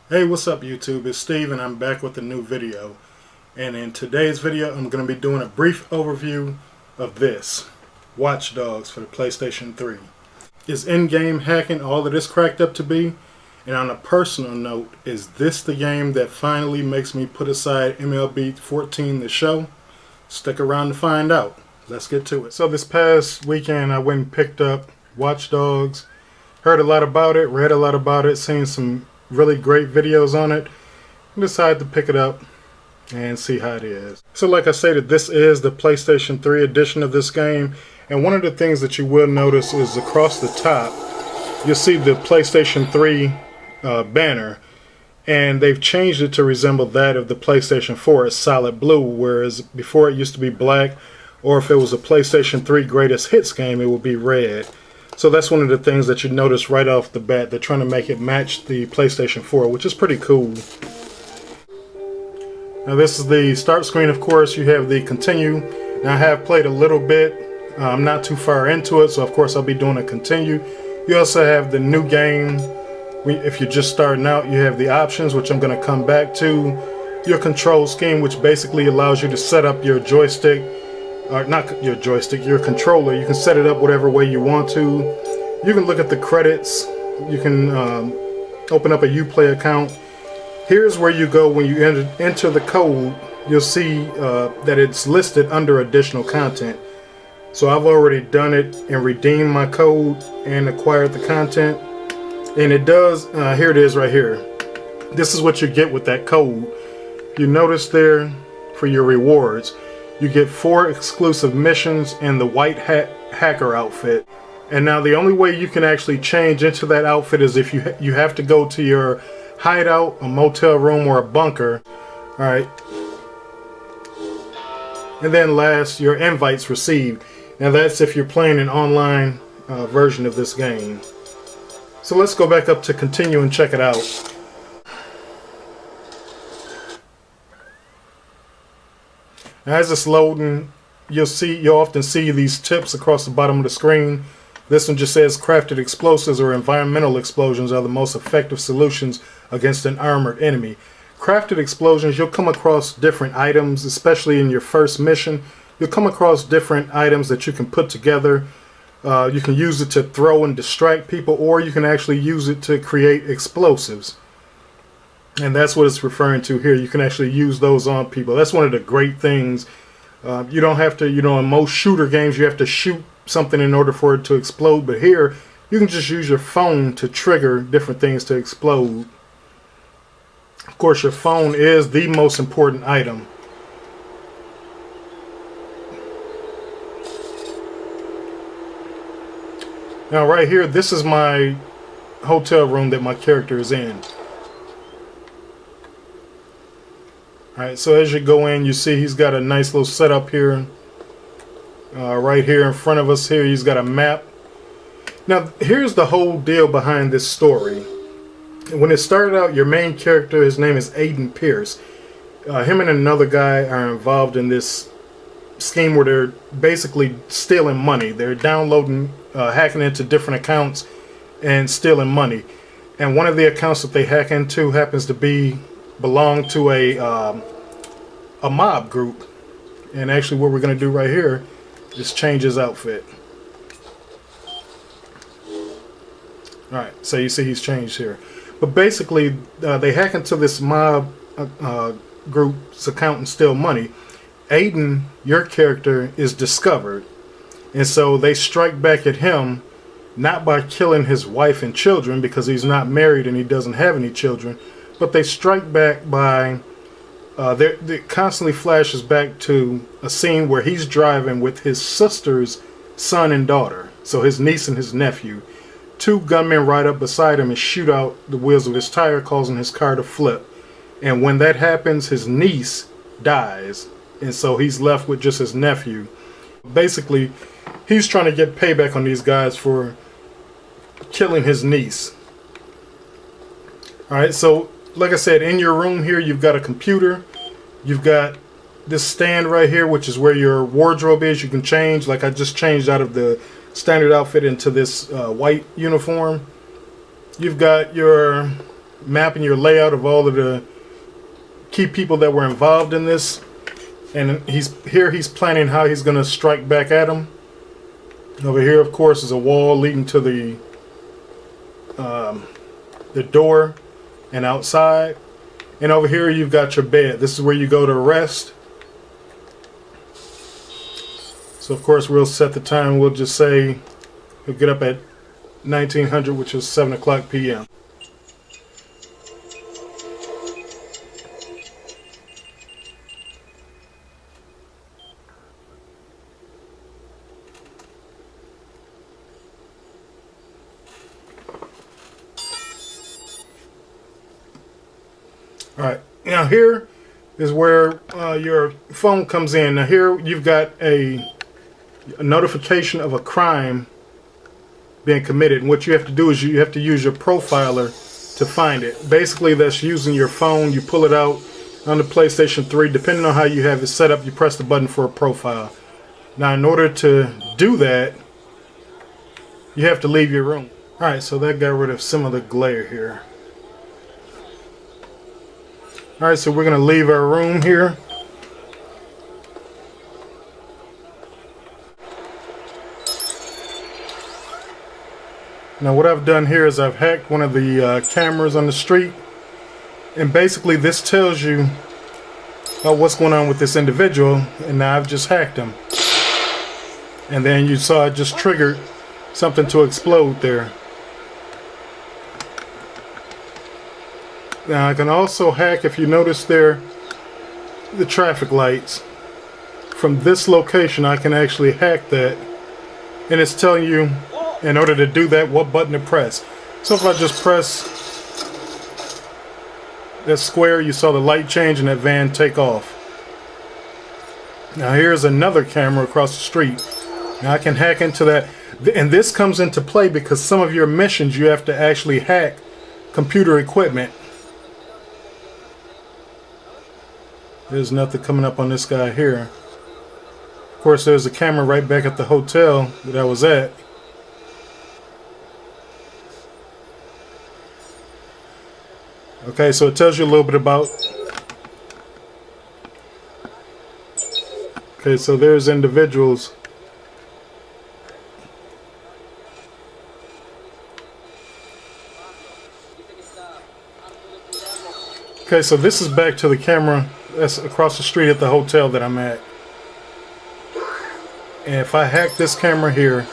Hey, what's up YouTube? It's Steve and I'm back with a new video. And in today's video I'm going to be doing a brief overview of this Watch Dogs for the PlayStation 3. Is in-game hacking all it is cracked up to be? And on a personal note, is this the game that finally makes me put aside MLB 14 the show? Stick around to find out. Let's get to it. So this past weekend I went and picked up Watch Dogs. Heard a lot about it, read a lot about it, seen some really great videos on it, and decided to pick it up and see how it is. So like I stated, this is the PlayStation 3 edition of this game, and one of the things that you will notice is across the top you'll see the PlayStation 3 banner, and they've changed it to resemble that of the PlayStation 4. It's solid blue, whereas before it used to be black, or if it was a PlayStation 3 greatest hits game it would be red. So that's one of the things that you notice right off the bat. They're trying to make it match the PlayStation 4, which is pretty cool. Now this is the start screen, of course. You have the continue. Now I have played a little bit. I'm not too far into it, so of course I'll be doing a continue. You also have the new game. If you're just starting out, you have the options, which I'm going to come back to. Your control scheme, which basically allows you to set up your joystick. Not your joystick, your controller. You can set it up whatever way you want to. You can look at the credits. You can open up a Uplay account. Here's where you go when you enter the code. You'll see that it's listed under additional content. So I've already done it and redeemed my code and acquired the content. And it does, here it is right here. This is what you get with that code. You notice there for your rewards, you get 4 exclusive missions and the white hat hacker outfit. And now the only way you can actually change into that outfit is if you have to go to your hideout, a motel room, or a bunker. Alright. And then last, your invites received. Now that's if you're playing an online version of this game. So let's go back up to continue and check it out. As it's loading, you'll often see these tips across the bottom of the screen. This one just says crafted explosives or environmental explosions are the most effective solutions against an armored enemy. Crafted explosions, you'll come across different items, especially in your first mission. You'll come across different items that you can put together. You can use it to throw and distract people, or you can actually use it to create explosives. And that's what it's referring to here. You can actually use those on people. That's one of the great things. You don't have to, in most shooter games, you have to shoot something in order for it to explode. But here, you can just use your phone to trigger different things to explode. Of course, your phone is the most important item. Now, right here, this is my hotel room that my character is in. Alright, so as you go in, you see he's got a nice little setup here. Right here in front of us here, he's got a map. Now, here's the whole deal behind this story. When it started out, your main character, his name is Aiden Pierce. Him and another guy are involved in this scheme where they're basically stealing money. They're downloading, hacking into different accounts and stealing money. And one of the accounts that they hack into happens to belong to a mob group. And actually what we're going to do right here is change his outfit. Alright, so you see he's changed here. But basically they hack into this mob group's account and steal money. Aiden, your character, is discovered. And so they strike back at him, not by killing his wife and children because he's not married and he doesn't have any children, but they strike back by, it constantly flashes back to a scene where he's driving with his sister's son and daughter, so his niece and his nephew. 2 gunmen ride up beside him and shoot out the wheels of his tire, causing his car to flip. And when that happens, his niece dies, and so he's left with just his nephew. Basically, he's trying to get payback on these guys for killing his niece. Alright, so like I said, in your room here, you've got a computer. You've got this stand right here, which is where your wardrobe is. You can change, like I just changed out of the standard outfit into this white uniform. You've got your mapping your layout of all of the key people that were involved in this. And he's planning how he's going to strike back at them. Over here, of course, is a wall leading to the door and outside. And over here, you've got your bed. This is where you go to rest. So, of course, we'll set the time. We'll just say he'll get up at 1900, which is 7 o'clock p.m. Alright, now here is where your phone comes in. Now here you've got a notification of a crime being committed. And what you have to do is you have to use your profiler to find it. Basically, that's using your phone. You pull it out on the PlayStation 3. Depending on how you have it set up, you press the button for a profile. Now, in order to do that, you have to leave your room. Alright, so that got rid of some of the glare here. Alright, so we're going to leave our room here. Now what I've done here is I've hacked one of the cameras on the street. And basically this tells you about what's going on with this individual. And now I've just hacked him. And then you saw it just triggered something to explode there. Now I can also hack, if you notice there, the traffic lights. From this location I can actually hack that. And it's telling you, in order to do that, what button to press. So if I just press that square, you saw the light change and that van take off. Now here's another camera across the street. Now I can hack into that. And this comes into play because some of your missions you have to actually hack computer equipment. There's nothing coming up on this guy here. Of course, there's a camera right back at the hotel that I was at. Okay, so it tells you a little bit about... Okay, so there's individuals. Okay, so this is back to the camera that's across the street at the hotel that I'm at. And if I hack this camera here,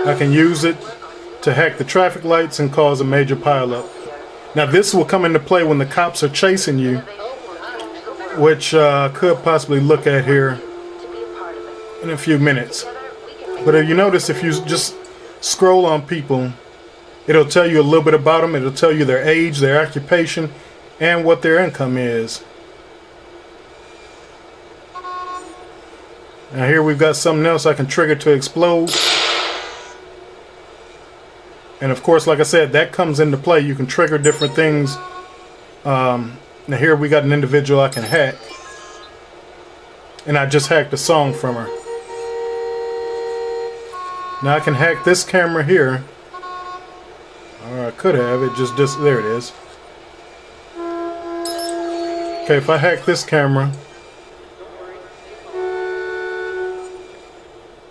I can use it to hack the traffic lights and cause a major pileup. Now this will come into play when the cops are chasing you, which could possibly look at here in a few minutes. But if you notice, if you just scroll on people, it'll tell you a little bit about them. It'll tell you their age, their occupation, and what their income is. Now here we've got something else I can trigger to explode. And of course, like I said, that comes into play. You can trigger different things. Now here we got an individual I can hack. And I just hacked a song from her. Now I can hack this camera here. Or I could have. It just there it is. Okay, if I hack this camera,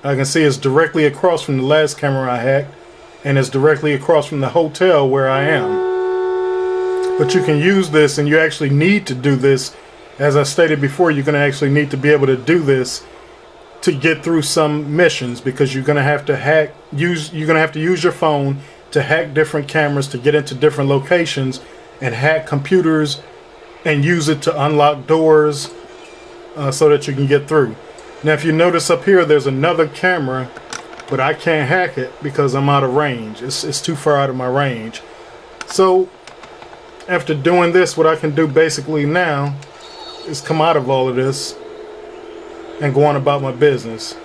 I can see it's directly across from the last camera I hacked. And it's directly across from the hotel where I am. But you can use this, and you actually need to do this. As I stated before, you're going to actually need to be able to do this to get through some missions, because you're going to have to you're going to have to use your phone to hack different cameras to get into different locations and hack computers and use it to unlock doors so that you can get through. Now if you notice up here, there's another camera, but I can't hack it because I'm out of range. It's too far out of my range. So after doing this, what I can do basically now is come out of all of this and go on about my business.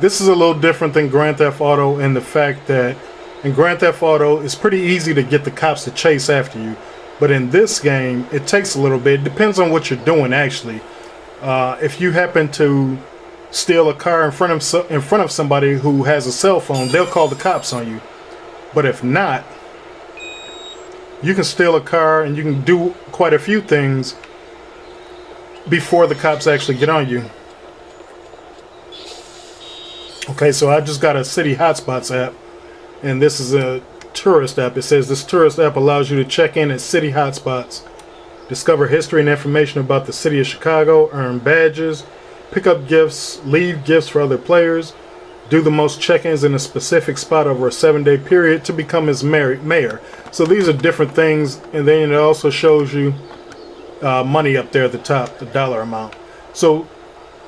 This is a little different than Grand Theft Auto in the fact that in Grand Theft Auto, it's pretty easy to get the cops to chase after you. But in this game, it takes a little bit. It depends on what you're doing, actually. If you happen to steal a car in front of somebody who has a cell phone, they'll call the cops on you. But if not, you can steal a car and you can do quite a few things before the cops actually get on you. Okay, so I just got a city hotspots app, and this is a tourist app. It says this tourist app allows you to check in at city hotspots, discover history and information about the city of Chicago, earn badges, pick up gifts, leave gifts for other players, do the most check-ins in a specific spot over a 7-day period to become his mayor. So these are different things, and then it also shows you money up there at the top, the dollar amount. So,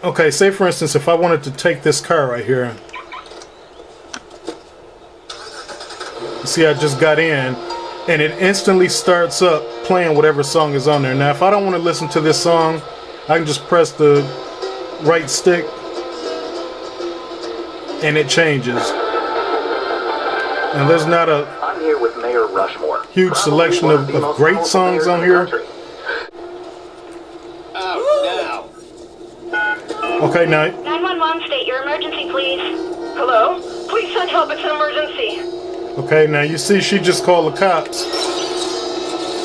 okay, say for instance, if I wanted to take this car right here. You see, I just got in, and it instantly starts up playing whatever song is on there. Now, if I don't want to listen to this song, I can just press the right stick, and it changes. And there's not a I'm here with Mayor Rushmore. Huge selection of great songs on here. Okay, now 911, state your emergency, please. Hello? Please send help, it's an emergency. Okay, now you see she just called the cops.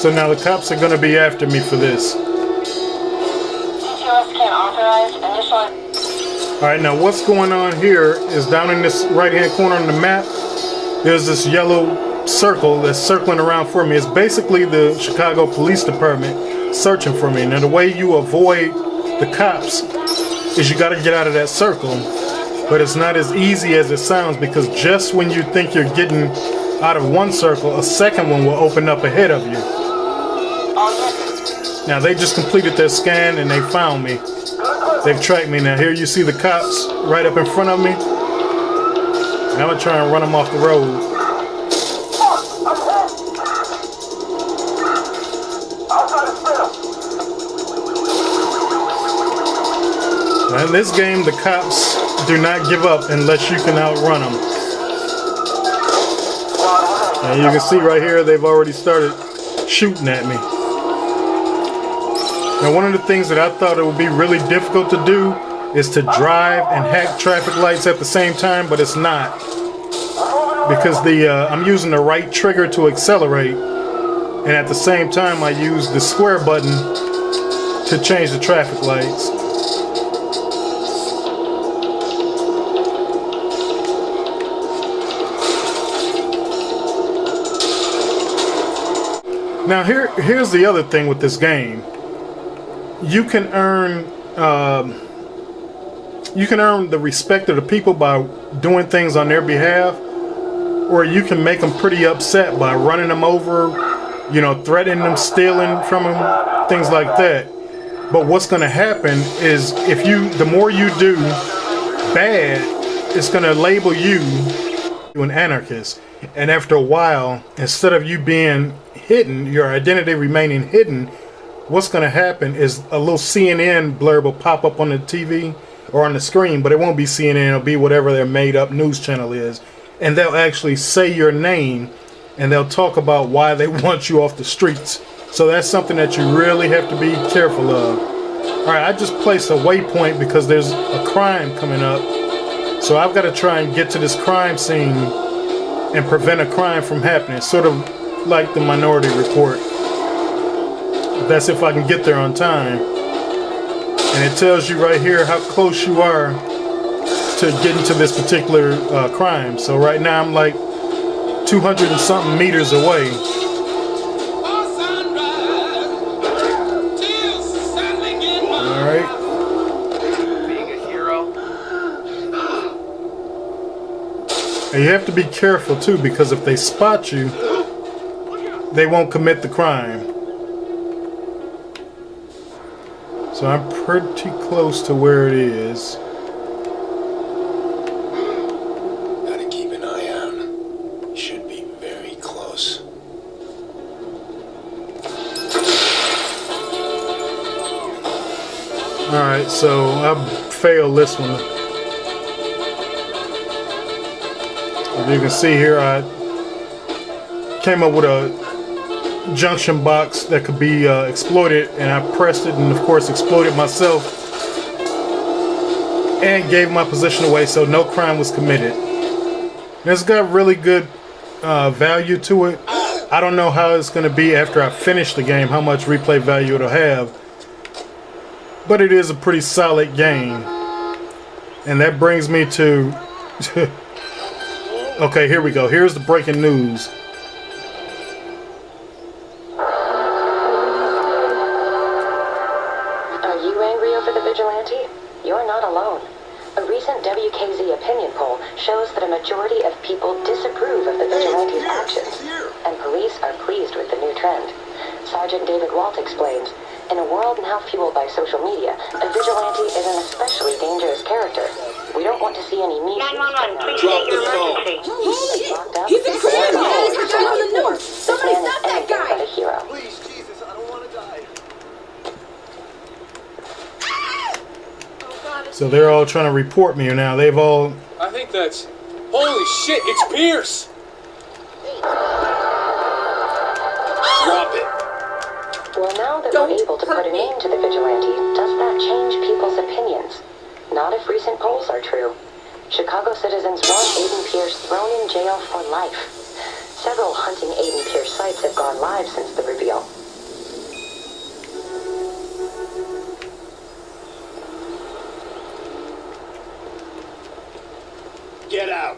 So now the cops are going to be after me for this. Details can authorize initial. Alright, now what's going on here is down in this right hand corner on the map, there's this yellow circle that's circling around for me. It's basically the Chicago Police Department searching for me. Now the way you avoid the cops is you got to get out of that circle. But it's not as easy as it sounds, because just when you think you're getting out of one circle, a second one will open up ahead of you. Now they just completed their scan and they found me. They've tracked me. Now here you see the cops right up in front of me. And I'm gonna try and run them off the road. Now in this game, the cops do not give up unless you can outrun them. And you can see right here, they've already started shooting at me. Now one of the things that I thought it would be really difficult to do is to drive and hack traffic lights at the same time, but it's not. Because I'm using the right trigger to accelerate, and at the same time I use the square button to change the traffic lights. Now here's the other thing with this game. You can earn the respect of the people by doing things on their behalf, or you can make them pretty upset by running them over, you know, threatening them, stealing from them, things like that. But what's going to happen is the more you do bad, it's going to label you an anarchist. And after a while, instead of you being hidden, your identity remaining hidden, what's going to happen is a little CNN blurb will pop up on the TV or on the screen, but it won't be CNN, it'll be whatever their made up news channel is. And they'll actually say your name, and they'll talk about why they want you off the streets. So that's something that you really have to be careful of. Alright, I just placed a waypoint because there's a crime coming up. So I've got to try and get to this crime scene and prevent a crime from happening. Sort of like the Minority Report. That's if I can get there on time. And it tells you right here how close you are to getting to this particular crime. So right now I'm like 200 and something meters away. Alright. Being a hero. And you have to be careful too, because if they spot you, they won't commit the crime. So I'm pretty close to where it is. Gotta keep an eye out. Should be very close. Alright, so I failed this one. As you can see here, I came up with a junction box that could be exploited, and I pressed it and of course exploded myself. and gave my position away, so no crime was committed. It's got really good value to it. I don't know how it's going to be after I finish the game, how much replay value it'll have. But it is a pretty solid game. And that brings me to... Okay, here we go. Here's the breaking news. Are you angry over the vigilante? You're not alone. A recent WKZ opinion poll shows that a majority of people disapprove of the vigilante's actions, and police are pleased with the new trend. Sergeant David Walt explains, in a world now fueled by social media, a vigilante is an especially dangerous character. We don't want to see any meat. 911, please state your emergency. Locked up. He's in prison, guys! We're going on the north! Somebody Man is stop that anything guy! but a hero. Please, Jesus, I don't want to die. So they're all trying to report me now. They've all... I think that's... Holy shit, it's Pierce! Drop it. Well, now that Don't we're able to put hurt an me. end to the vigilante, does that change people's opinions? Not if recent polls are true. Chicago citizens want Aiden Pierce thrown in jail for life. Several hunting Aiden Pierce sites have gone live since the reveal. Get out.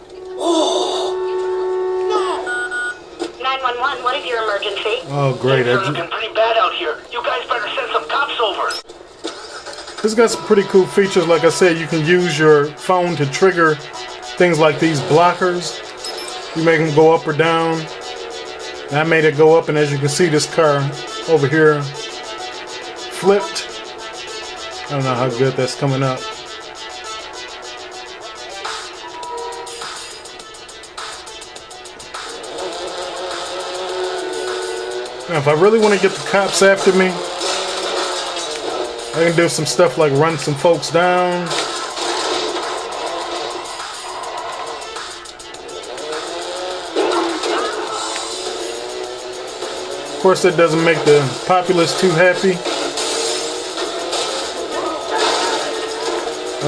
911, what is your emergency? Oh, great. Things are looking pretty bad out here. You guys better send some cops over. It's got some pretty cool features. Like I said, you can use your phone to trigger things like these blockers. You make them go up or down. And I made it go up, and as you can see, this car over here flipped. I don't know how good that's coming up. Now, if I really want to get the cops after me, I can do some stuff like run some folks down. Of course, that doesn't make the populace too happy.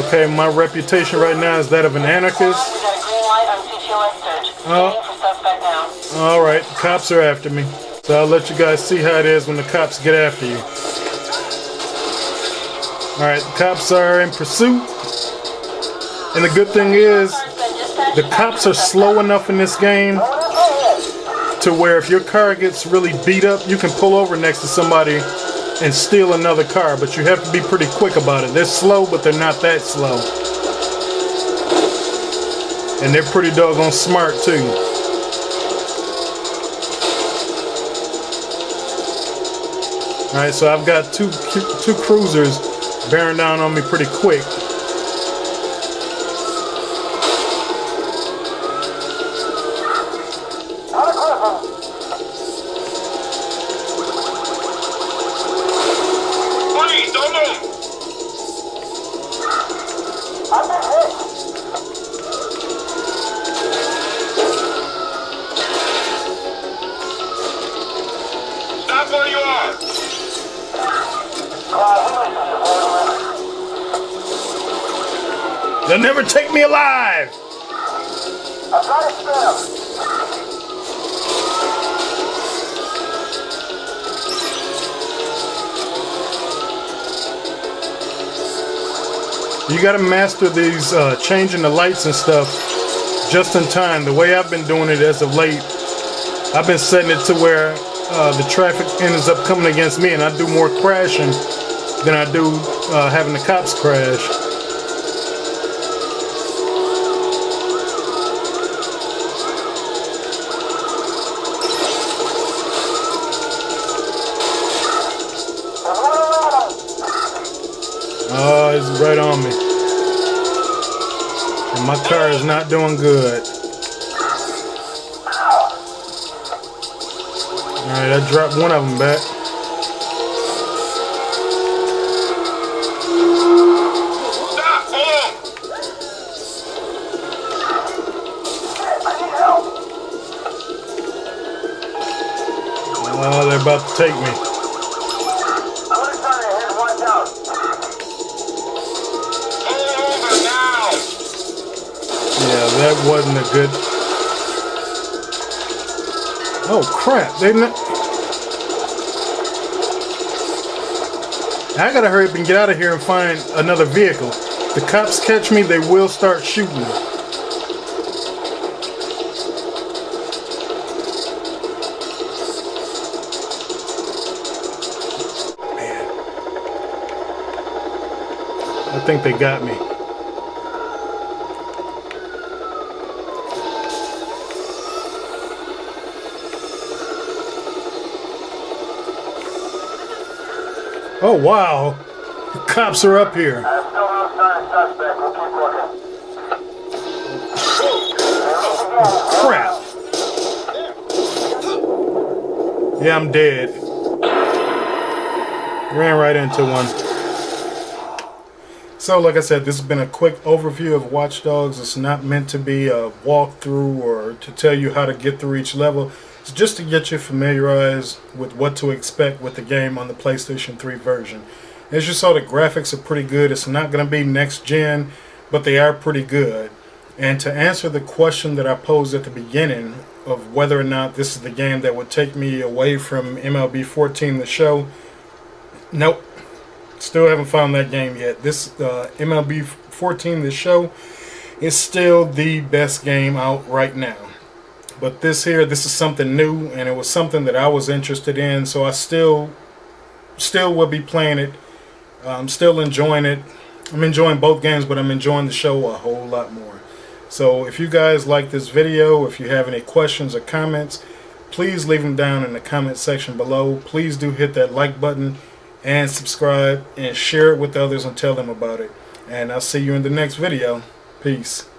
Okay, my reputation right now is that of an anarchist. We got a green light on CTOS search. Waiting for suspect now. Alright, cops are after me. So I'll let you guys see how it is when the cops get after you. Alright, the cops are in pursuit. And the good thing is, the cops are slow enough in this game to where if your car gets really beat up, you can pull over next to somebody and steal another car. But you have to be pretty quick about it. They're slow, but they're not that slow. And they're pretty doggone smart too. Alright, so I've got two cruisers bearing down on me pretty quick. Please, don't move. Stop where you are. They'll never take me alive! You gotta master these changing the lights and stuff just in time. The way I've been doing it as of late, I've been setting it to where the traffic ends up coming against me and I do more crashing than I do having the cops crash. Oh, it's right on me. And my car is not doing good. Alright, I dropped one of them back. Stop, hold on. Oh, they're about to take me. Hold on, that wasn't a good... Oh crap, I gotta hurry up and get out of here and find another vehicle. If the cops catch me, they will start shooting me. Man. I think they got me. Oh wow, the cops are up here. Still no sign of suspect. We'll keep looking. Crap. Yeah, I'm dead. Ran right into one. So like I said, this has been a quick overview of Watch Dogs. It's not meant to be a walkthrough or to tell you how to get through each level. It's just to get you familiarized with what to expect with the game on the PlayStation 3 version. As you saw, the graphics are pretty good. It's not going to be next gen, but they are pretty good. And to answer the question that I posed at the beginning of whether or not this is the game that would take me away from MLB 14 the show, nope. Still haven't found that game yet. This MLB 14 the show is still the best game out right now. But this is something new, and it was something that I was interested in, so I still will be playing it. I'm still enjoying it. I'm enjoying both games, but I'm enjoying the show a whole lot more. So if you guys like this video, if you have any questions or comments, please leave them down in the comment section below. Please do hit that like button and subscribe and share it with others and tell them about it. And I'll see you in the next video. Peace.